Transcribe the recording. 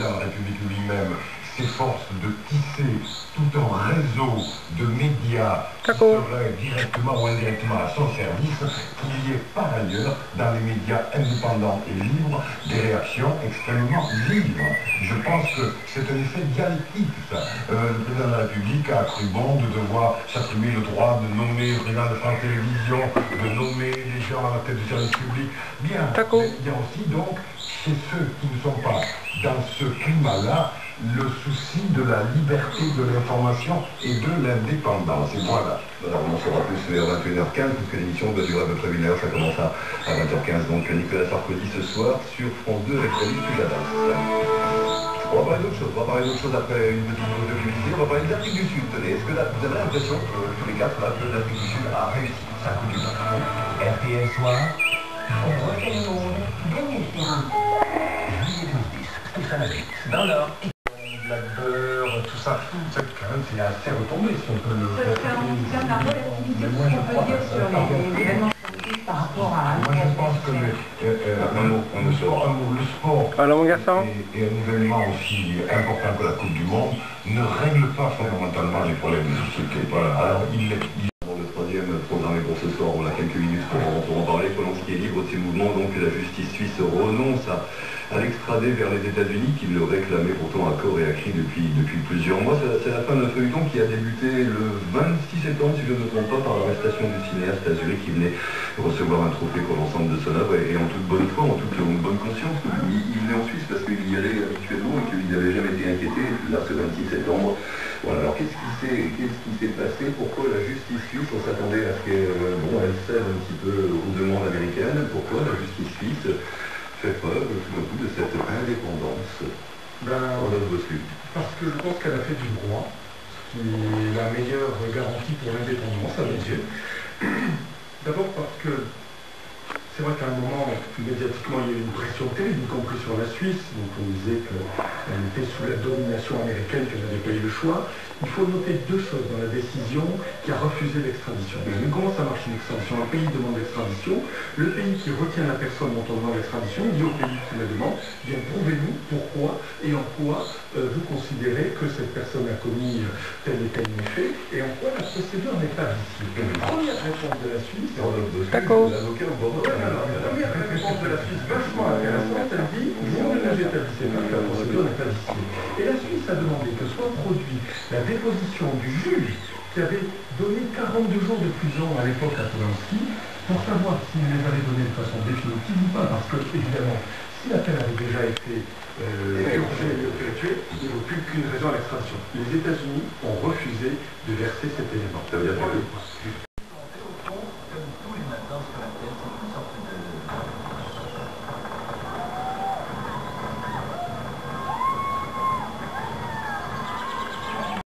président de la République lui-même s'efforce de tisser tout un réseau de médias qui seraient directement ou indirectement à son service, qu'il y ait par ailleurs, dans les médias indépendants et libres, des réactions extrêmement libres. Je pense que c'est un effet dialectique, ça. Le président de la République a cru bon de devoir s'attribuer le droit de nommer le président de France Télévisions, de nommer les gens à la tête du service public. Bien, il y a aussi donc, chez ceux qui ne sont pas dans ce climat-là, le souci de la liberté de l'information et de l'indépendance. Et voilà. Alors, on en saura plus vers 21h15, puisque l'émission doit durer à peu près 1 heure, ça commence à 20h15. Donc Nicolas Sarkozy ce soir sur France 2 avec David Pujadas. On va parler d'autre chose, après une petite pause de publicité, on va parler de l'Afrique du Sud. Tenez, est-ce que vous avez l'impression que tous les quatre, là, que l'Afrique du Sud a réussi sa Coupe du Monde? RTL Soir, on refait le monde, Daniel Ferrand. juillet 12-10, Stéphane Habit, dans l'or. Black Beurre, tout ça, c'est quand même c'est assez retombé si on peut le Ça fait un terme la relativité de ce qu'on peut dire sur les événements sportifs par rapport à... Moi je pense que le sport est un événement aussi important que la Coupe du Monde, ne règle pas fondamentalement les problèmes de société. Voilà. Alors Le troisième programmé pour ce soir, on a quelques minutes pour en parler. Polanski est libre de ses mouvements, donc la justice suisse renonce à l'extrader vers les États-Unis, qui le réclamait pourtant à corps et à cri depuis plusieurs mois. C'est la fin d'un feuilleton qui a débuté le 26 septembre, si je ne me trompe pas, par l'arrestation du cinéaste à Zurich qui venait recevoir un trophée pour l'ensemble de son œuvre, et en toute bonne foi, en toute bonne conscience. Il venait en Suisse parce qu'il y allait habituellement et qu'il n'avait jamais été inquiété. Là, ce 26 septembre. Voilà, alors qu'est-ce qui s'est passé? Pourquoi la justice suisse, on s'attendait à ce qu'elle cède un petit peu aux demandes américaines? Pourquoi la justice suisse fait preuve tout d'un coup de cette indépendance? Parce que je pense qu'elle a fait du droit, ce qui est la meilleure garantie pour l'indépendance à mes yeux. D'abord parce que c'est vrai qu'à un moment, médiatiquement, il y a eu une pression terrible, y compris sur la Suisse. Donc on disait qu'elle était sous la domination américaine, qu'elle n'avait pas eu le choix. Il faut noter deux choses dans la décision qui a refusé l'extradition. Comment ça marche une extradition? Un pays demande l'extradition. Le pays qui retient la personne dont on demande l'extradition dit au pays qui la demande, bien prouvez-nous pourquoi et en quoi vous considérez que cette personne a commis tel et tel méfait et en quoi la procédure n'est pas viciée. Première réponse de la Suisse. La première réponse de la Suisse, vachement intéressante, elle dit vous ne nous établissez pas que la procédure n'est pas viciée. Et la Suisse a demandé que soit produit la déposition du juge qui avait donné 42 jours de prison à l'époque à Polanski pour savoir s'il les avait donnés de façon définitive ou pas, parce que évidemment, si la peine avait déjà été effectuée, il n'y a aucune raison à l'extradition. Les États-Unis ont refusé de verser cet élément. Ça veut dire que